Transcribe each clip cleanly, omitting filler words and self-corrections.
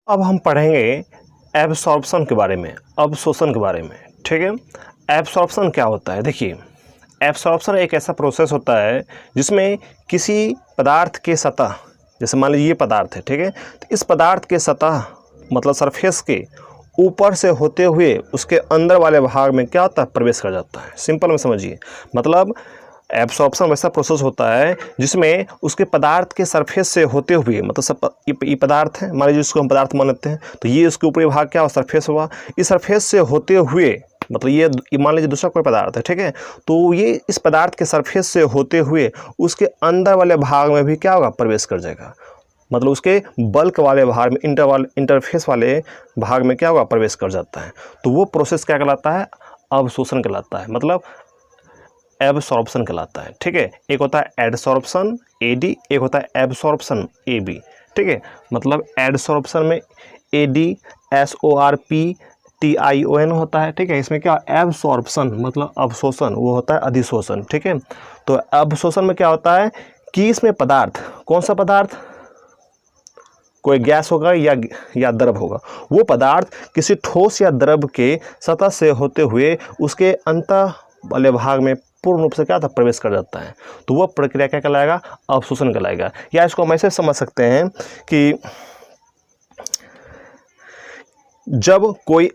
अब हम पढ़ेंगे एब्सॉर्प्शन के बारे में, अवशोषण के बारे में। ठीक है, एब्सॉर्प्शन क्या होता है? देखिए, एब्सॉर्प्शन एक ऐसा प्रोसेस होता है जिसमें किसी पदार्थ के सतह, जैसे मान लीजिए ये पदार्थ है, ठीक है, तो इस पदार्थ के सतह मतलब सरफेस के ऊपर से होते हुए उसके अंदर वाले भाग में क्या होता है? प्रवेश कर जाता है। सिंपल में समझिए, मतलब एब्सॉर्प्शन वैसा प्रोसेस होता है जिसमें उसके पदार्थ के सरफेस से होते हुए, मतलब सब ये पदार्थ है, मान लीजिए इसको हम पदार्थ मान लेते हैं, तो ये उसके ऊपरी भाग क्या हुआ? सरफेस हुआ। इस सरफेस से होते हुए, मतलब ये मान लीजिए दूसरा कोई पदार्थ है, ठीक है, तो ये इस पदार्थ के सरफेस से होते हुए उसके अंदर वाले भाग में भी क्या होगा? प्रवेश कर जाएगा। मतलब उसके बल्क वाले भाग में, इंटरफेस वाले भाग में क्या होगा? प्रवेश कर जाता है। तो वो प्रोसेस क्या कहलाता है? अवशोषण कहलाता है, मतलब एब्सॉर्प्शन कहलाता है। ठीक है, एक होता है एडसॉर्प्शन AD, एक होता है एब्सॉर्प्शन AB। ठीक है, मतलब एडसॉर्प्शन में ADSORPTION होता है। ठीक है, इसमें क्या? एब्सॉर्प्शन मतलब अवशोषण, वो होता है अधिशोषण। ठीक है, तो अवशोषण में क्या होता है कि इसमें पदार्थ, कौन सा पदार्थ? कोई गैस होगा या द्रव होगा। वो पदार्थ किसी ठोस या द्रव के सतह से होते हुए उसके अंत वाले भाग में पूर्ण रूप से क्या था? प्रवेश कर जाता है। तो वह प्रक्रिया क्या कहलाएगा? अवशोषण कहलाएगा। या इसको हम ऐसे समझ सकते हैं कि जब कोई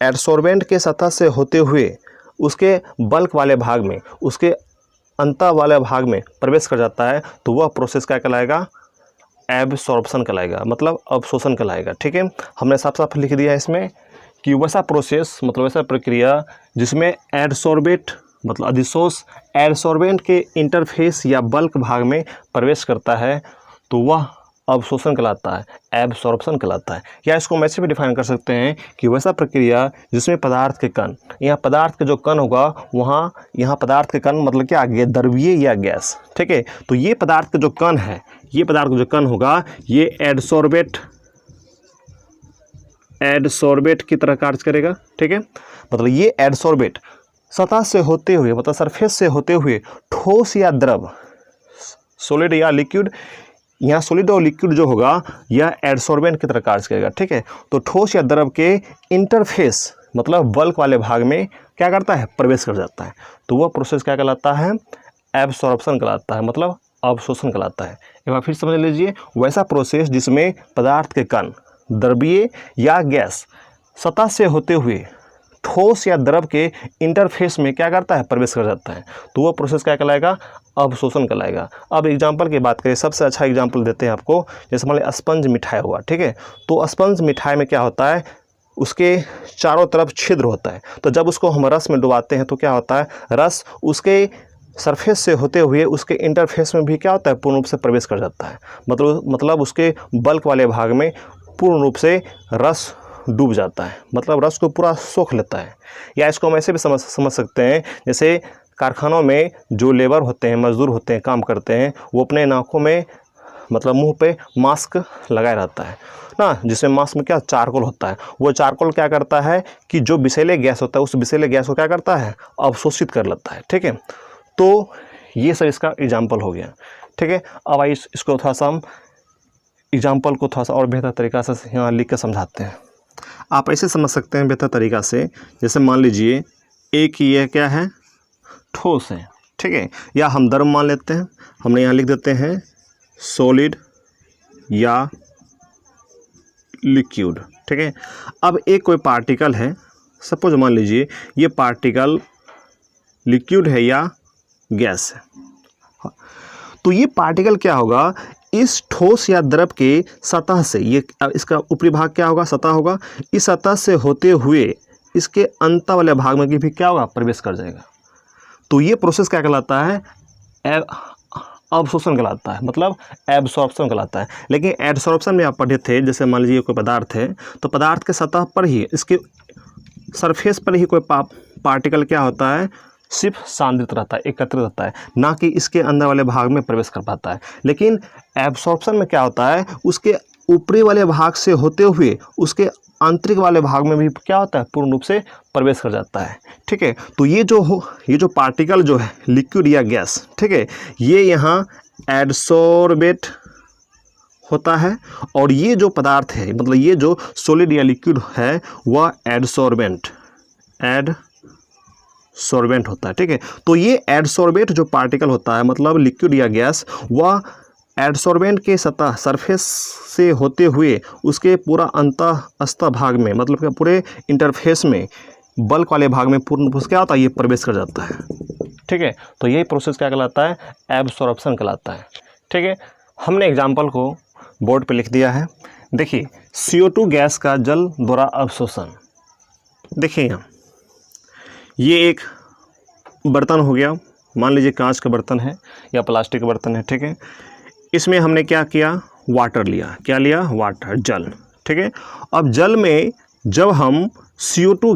एडसोर्बेंट के सतह से होते हुए उसके बल्क वाले भाग में, उसके अंत वाले भाग में प्रवेश कर जाता है, तो वह प्रोसेस क्या कहलाएगा? एब्सॉर्प्शन कहलाएगा, मतलब अवशोषण कहलाएगा। ठीक है, हमने साफ साफ लिख दिया है इसमें कि वैसा प्रोसेस मतलब वैसा प्रक्रिया जिसमें एडसोर्बेट मतलब अधिशोष एडसोर्बेंट के इंटरफेस या बल्क भाग में प्रवेश करता है, तो वह अवशोषण कहलाता है, एब्सॉर्प्शन कहलाता है। या इसको हम ऐसे भी डिफाइन कर सकते हैं कि वैसा प्रक्रिया जिसमें पदार्थ के कण, यहाँ पदार्थ के जो कण होगा वहाँ यहाँ पदार्थ के कण मतलब क्या? आगे द्रवीय या गैस। ठीक है, तो ये पदार्थ के जो कण है, ये पदार्थ का जो कण होगा ये एडसोर्बेट की तरह कार्य करेगा। ठीक है, मतलब ये एडसोर्बेट सतह से होते हुए, मतलब सरफेस से होते हुए ठोस या द्रव, सॉलिड या लिक्विड, यहाँ सॉलिड और लिक्विड जो होगा यह एडसोर्बेंट की तरह कार्य करेगा। ठीक है, तो ठोस या द्रव के इंटरफेस मतलब बल्क वाले भाग में क्या करता है? प्रवेश कर जाता है। तो वह प्रोसेस क्या कहलाता है? एब्सॉर्प्शन कहलाता है, मतलब अवशोषण कहलाता है। एक बार फिर समझ लीजिए, वैसा प्रोसेस जिसमें पदार्थ के कण द्रवीय या गैस सतह से होते हुए ठोस या द्रव के इंटरफेस में क्या करता है? प्रवेश कर जाता है, तो वो प्रोसेस क्या कहलाएगा? अवशोषण कहलाएगा। अब एग्जांपल की बात करें, सबसे अच्छा एग्जांपल देते हैं आपको, जैसे मान लीजिए स्पंज मिठाई हुआ। ठीक है, तो स्पंज मिठाई में क्या होता है? उसके चारों तरफ छिद्र होता है, तो जब उसको हम रस में डुबाते हैं तो क्या होता है? रस उसके सरफेस से होते हुए उसके इंटरफेस में भी क्या होता है? पूर्ण रूप से प्रवेश कर जाता है। मतलब उसके बल्क वाले भाग में पूर्ण रूप से रस डूब जाता है, मतलब रस को पूरा सोख लेता है। या इसको हम ऐसे भी समझ सकते हैं, जैसे कारखानों में जो लेबर होते हैं, मजदूर होते हैं, काम करते हैं, वो अपने नाकों में मतलब मुंह पे मास्क लगाए रहता है ना, जिसमें मास्क में क्या? चारकोल होता है। वो चारकोल क्या करता है कि जो विषैले गैस होता है उस विषैले गैस को क्या करता है? अवशोषित कर लेता है। ठीक है, तो ये सब इसका एग्जाम्पल हो गया। ठीक है, अब आइए इसको थोड़ा सा हम एग्जाम्पल को थोड़ा सा और बेहतर तरीक़ा से यहाँ लिख कर समझाते हैं। आप ऐसे समझ सकते हैं बेहतर तरीक़ा से, जैसे मान लीजिए एक ये क्या है? ठोस है। ठीक है, या हम द्रव मान लेते हैं, हमने यहाँ लिख देते हैं सॉलिड या लिक्विड। ठीक है, अब एक कोई पार्टिकल है, सपोज मान लीजिए ये पार्टिकल लिक्विड है या गैस है, तो ये पार्टिकल क्या होगा? इस ठोस या द्रव के सतह से, ये इसका ऊपरी भाग क्या होगा? सतह होगा। इस सतह से होते हुए इसके अंत वाले भाग में भी क्या होगा? प्रवेश कर जाएगा। तो ये प्रोसेस क्या कहलाता है? अवशोषण कहलाता है, मतलब एब्सॉर्प्शन कहलाता है। लेकिन एडसॉर्प्शन में आप पढ़े थे, जैसे मान लीजिए कोई पदार्थ है, तो पदार्थ के सतह पर ही, इसके सरफेस पर ही कोई पार्टिकल क्या होता है? सिर्फ सांद्रित रहता है, एकत्रित रहता है, ना कि इसके अंदर वाले भाग में प्रवेश कर पाता है। लेकिन एब्सॉर्प्शन में क्या होता है? उसके ऊपरी वाले भाग से होते हुए उसके आंतरिक वाले भाग में भी क्या होता है? पूर्ण रूप से प्रवेश कर जाता है। ठीक है, तो ये जो पार्टिकल जो है लिक्विड या गैस, ठीक है, ये यहाँ एडसोर्बेट होता है, और ये जो पदार्थ है मतलब ये जो सॉलिड या लिक्विड है वह एडसोर्बेंट होता है। ठीक है, तो ये एडसोर्बेट जो पार्टिकल होता है मतलब लिक्विड या गैस, वह एडसोर्बेंट के सतह सरफेस से होते हुए उसके पूरा अंतःस्थ भाग में मतलब कि पूरे इंटरफेस में बल्क वाले भाग में पूर्ण रूप से क्या होता है, ये प्रवेश कर जाता है। ठीक है, तो यही प्रोसेस क्या कहलाता है, एब्सॉर्प्शन कहलाता है। ठीक है, हमने एग्जाम्पल को बोर्ड पे लिख दिया है। देखिए CO2 गैस का जल द्वारा अवशोषण। देखिए यहाँ ये एक बर्तन हो गया, मान लीजिए कांच का बर्तन है या प्लास्टिक का बर्तन है। ठीक है, इसमें हमने क्या किया, वाटर लिया। क्या लिया, वाटर, जल। ठीक है, अब जल में जब हम CO2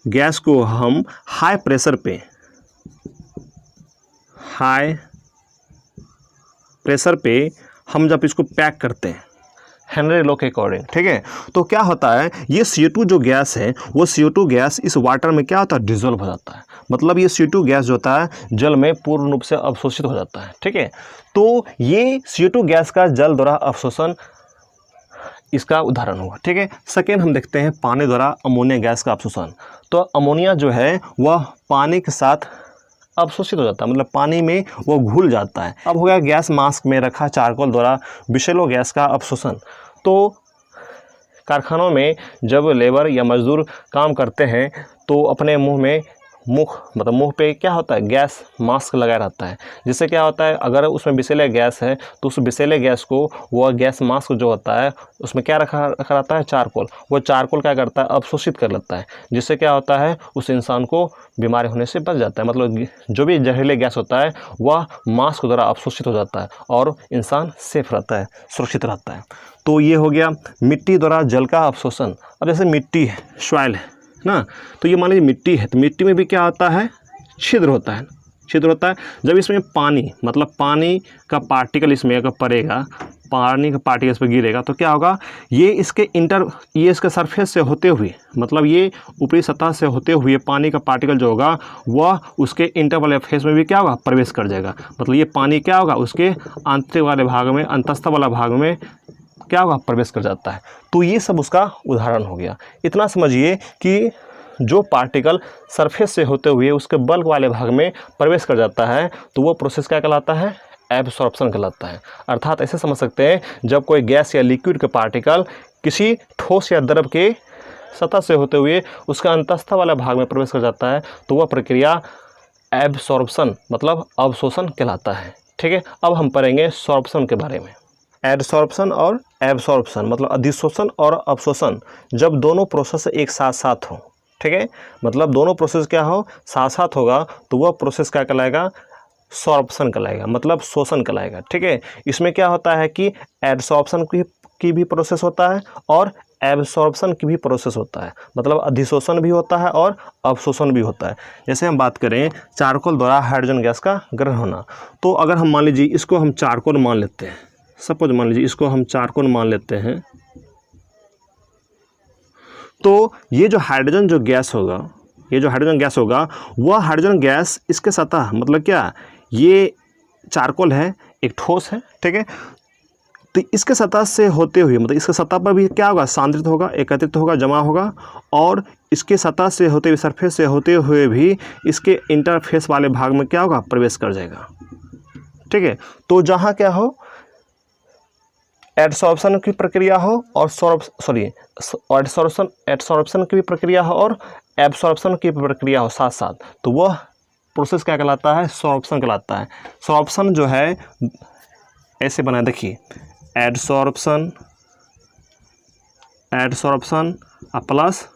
गैस को हम हाई प्रेशर पे हम जब इसको पैक करते हैं हेनरी लॉ के अकॉर्डिंग, ठीक है, तो क्या होता है, ये CO2 जो गैस है वो CO2 गैस इस वाटर में क्या होता है, डिजोल्व हो जाता है। मतलब ये CO2 गैस जो होता है जल में पूर्ण रूप से अवशोषित हो जाता है। ठीक है, तो ये CO2 गैस का जल द्वारा अवशोषण इसका उदाहरण हुआ। ठीक है, सेकेंड हम देखते हैं पानी द्वारा अमोनिया गैस का अवशोषण। तो अमोनिया जो है वह पानी के साथ अवशोषित हो जाता है, मतलब पानी में वो घुल जाता है। अब हो गया गैस मास्क में रखा चारकोल द्वारा विषैलो गैस का अवशोषण। तो कारखानों में जब लेबर या मजदूर काम करते हैं तो अपने मुंह पे क्या होता है, गैस मास्क लगा रहता है, जिससे क्या होता है, अगर उसमें विषैले गैस है तो उस विषैले गैस को वह गैस मास्क जो होता है उसमें क्या रखा रहता है, चारकोल। वो चारकोल क्या करता है, अवशोषित कर लेता है, जिससे क्या होता है, उस इंसान को बीमारी होने से बच जाता है। मतलब जो भी जहरीले गैस होता है वह मास्क द्वारा अवशोषित हो जाता है और इंसान सेफ रहता है, सुरक्षित रहता है। तो ये हो गया मिट्टी द्वारा जल का अवशोषण। अब जैसे मिट्टी है, सॉइल है ना, तो ये मान लीजिए मिट्टी है, तो मिट्टी में भी क्या होता है, छिद्र होता है। जब इसमें पानी मतलब पानी का पार्टिकल इसमें अगर पड़ेगा, पानी का पार्टिकल इस पर गिरेगा तो क्या होगा, ये इसके सरफेस से होते हुए मतलब ये ऊपरी सतह से होते हुए पानी का पार्टिकल जो होगा वह उसके इंटर वाले फेस में भी क्या होगा, प्रवेश कर जाएगा। मतलब ये पानी क्या होगा, उसके आंतरिक वाले भाग में, अंतस्थ वाला भाग में क्या होगा, प्रवेश कर जाता है। तो ये सब उसका उदाहरण हो गया। इतना समझिए कि जो पार्टिकल सरफेस से होते हुए उसके बल्क वाले भाग में प्रवेश कर जाता है तो वो प्रोसेस क्या कहलाता है, एब्सॉर्प्शन कहलाता है। अर्थात ऐसे समझ सकते हैं, जब कोई गैस या लिक्विड के पार्टिकल किसी ठोस या द्रव के सतह से होते हुए उसका अंतस्थ वाला भाग में प्रवेश कर जाता है तो वह प्रक्रिया एब्सॉर्प्शन मतलब अवशोषण कहलाता है। ठीक है, अब हम पढ़ेंगे सॉर्प्शन के बारे में। एडसॉर्प्शन और एब्सॉर्प्शन मतलब अधिशोषण और अवशोषण, जब दोनों प्रोसेस एक साथ साथ हो। ठीक है, मतलब दोनों प्रोसेस क्या हो, साथ साथ होगा तो वह प्रोसेस क्या कहलाएगा, सॉर्प्शन कहलाएगा, मतलब शोषण कहलाएगा। ठीक है, इसमें क्या होता है कि एडसॉर्प्शन की भी प्रोसेस होता है और एब्सॉर्प्शन की भी प्रोसेस होता है, मतलब अधिशोषण भी होता है और अवशोषण भी होता है। जैसे हम बात करें चारकोल द्वारा हाइड्रोजन गैस का ग्रहण होना, तो अगर हम मान लीजिए इसको हम चारकोल मान लेते हैं, सपोज मान लीजिए इसको हम चारकोल मान लेते हैं, तो ये जो हाइड्रोजन गैस होगा वह हाइड्रोजन गैस इसके सतह मतलब क्या, ये चारकोल है, एक ठोस है। ठीक है, तो इसके सतह से होते हुए मतलब इसके सतह पर भी क्या होगा, सांद्रित होगा, एकत्रित होगा, जमा होगा, और इसके सतह से होते हुए, सरफेस से होते हुए भी इसके इंटरफेस वाले भाग में क्या होगा, प्रवेश कर जाएगा। ठीक है, तो जहाँ क्या हो, एडसॉर्प्शन की प्रक्रिया हो और एडसॉर्प्शन की भी प्रक्रिया हो और एब्सॉर्प्शन की प्रक्रिया हो साथ साथ, तो वह प्रोसेस क्या कहलाता है, सॉर्प्शन कहलाता है। सॉर्प्शन जो है ऐसे बना, देखिए एडसॉर्प्शन प्लस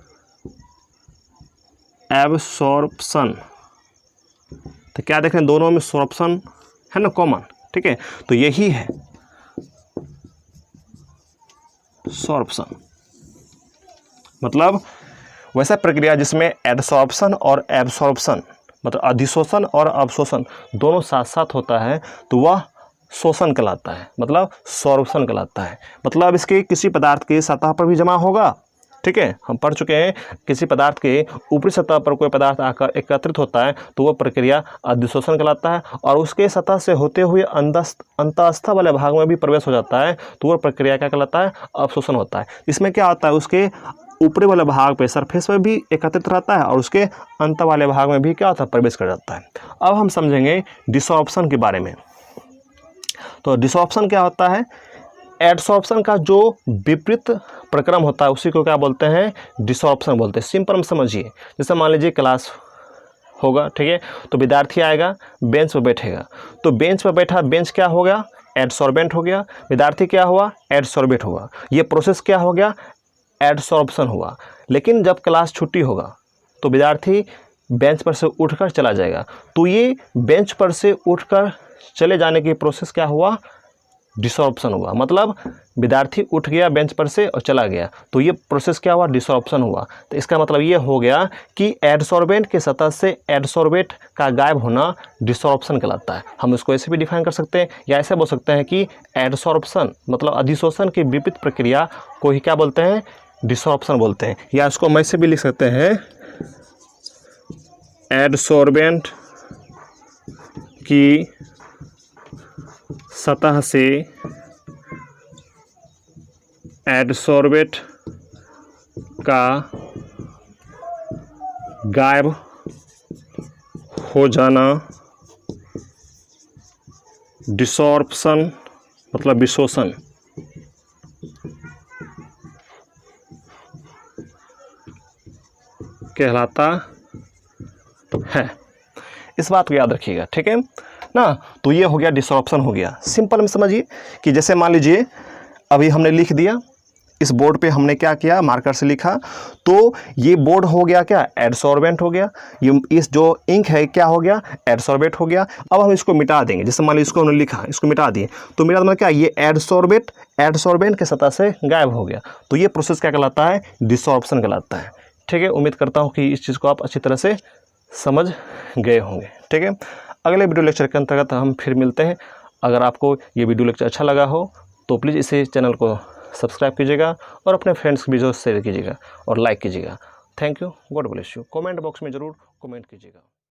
एब्सॉर्प्शन, तो क्या देख रहे हैं, दोनों में सॉर्प्शन है ना, कॉमन। ठीक है, तो यही है सॉर्प्शन, मतलब वैसा प्रक्रिया जिसमें एडसॉर्प्शन और एब्सॉर्प्शन मतलब अधिशोषण और अवशोषण दोनों साथ साथ होता है तो वह शोषण कहलाता है, मतलब सॉर्प्शन कहलाता है। मतलब इसके किसी पदार्थ के सतह पर भी जमा होगा, ठीक है, हम पढ़ चुके हैं किसी पदार्थ के ऊपरी सतह पर कोई पदार्थ आकर एकत्रित होता है तो वह प्रक्रिया अधिशोषण कहलाता है, और उसके सतह से होते हुए अंतःस्थ वाले भाग में भी प्रवेश हो जाता है तो वह प्रक्रिया क्या कहलाता है, अवशोषण होता है। इसमें क्या होता है, उसके ऊपरी वाले भाग पे सरफेस में भी एकत्रित रहता है और उसके अंत वाले भाग में भी क्या होता है, प्रवेश कर जाता है। अब हम समझेंगे डिसॉर्प्शन के बारे में। तो डिसॉर्प्शन क्या होता है, एडसॉर्प्शन का जो विपरीत प्रक्रम होता है उसी को क्या बोलते हैं, डिसॉर्प्शन बोलते हैं। सिंपल में समझिए, जैसे मान लीजिए क्लास होगा, ठीक है, तो विद्यार्थी आएगा, बेंच पर बैठेगा, तो बेंच पर बैठा, बेंच क्या हो गया, एडसॉर्बेंट हो गया, विद्यार्थी क्या हुआ, एडसॉर्बेट हुआ। ये प्रोसेस क्या हो गया, एडसॉर्प्शन हुआ। लेकिन जब क्लास छुट्टी होगा तो विद्यार्थी बेंच पर से उठकर चला जाएगा, तो ये बेंच पर से उठकर चले जाने की प्रोसेस क्या हुआ, डिसॉर्प्शन हुआ। मतलब विद्यार्थी उठ गया बेंच पर से और चला गया, तो ये प्रोसेस क्या हुआ, डिसॉर्प्शन हुआ। तो इसका मतलब ये हो गया कि एडसॉर्बेंट के सतह से एडसॉर्बेट का गायब होना डिसॉर्प्शन कहलाता है। हम इसको ऐसे भी डिफाइन कर सकते हैं या ऐसे बोल सकते हैं कि एडसॉर्प्शन मतलब अधिशोषण की विपरीत प्रक्रिया को ही क्या बोलते हैं, डिसॉर्प्शन बोलते हैं। या इसको हम ऐसे भी लिख सकते हैं, एडसॉर्बेंट की सतह से एडसॉर्बेट का गायब हो जाना डिसॉर्प्शन मतलब विशोषण कहलाता है। इस बात को याद रखिएगा, ठीक है ना। तो ये हो गया, डिसॉर्प्शन हो गया। सिंपल में समझिए कि जैसे मान लीजिए अभी हमने लिख दिया, इस बोर्ड पे हमने क्या किया, मार्कर से लिखा, तो ये बोर्ड हो गया क्या, एडसॉर्बेंट हो गया। ये इस जो इंक है क्या हो गया, एडसॉर्बेट हो गया। अब हम इसको मिटा देंगे, जैसे मान लीजिए इसको हमने लिखा, इसको मिटा दिए, तो मिटा मतलब क्या, ये एडसॉर्बेंट के सतह से गायब हो गया। तो ये प्रोसेस क्या कहलाता है, डिसॉर्प्शन कहलाता है। ठीक है, उम्मीद करता हूँ कि इस चीज़ को आप अच्छी तरह से समझ गए होंगे। ठीक है, अगले वीडियो लेक्चर के अंतर्गत हम फिर मिलते हैं। अगर आपको ये वीडियो लेक्चर अच्छा लगा हो तो प्लीज़ इसे चैनल को सब्सक्राइब कीजिएगा और अपने फ्रेंड्स के बीच शेयर कीजिएगा और लाइक कीजिएगा। Thank you, God bless you. Comment box में ज़रूर कमेंट कीजिएगा।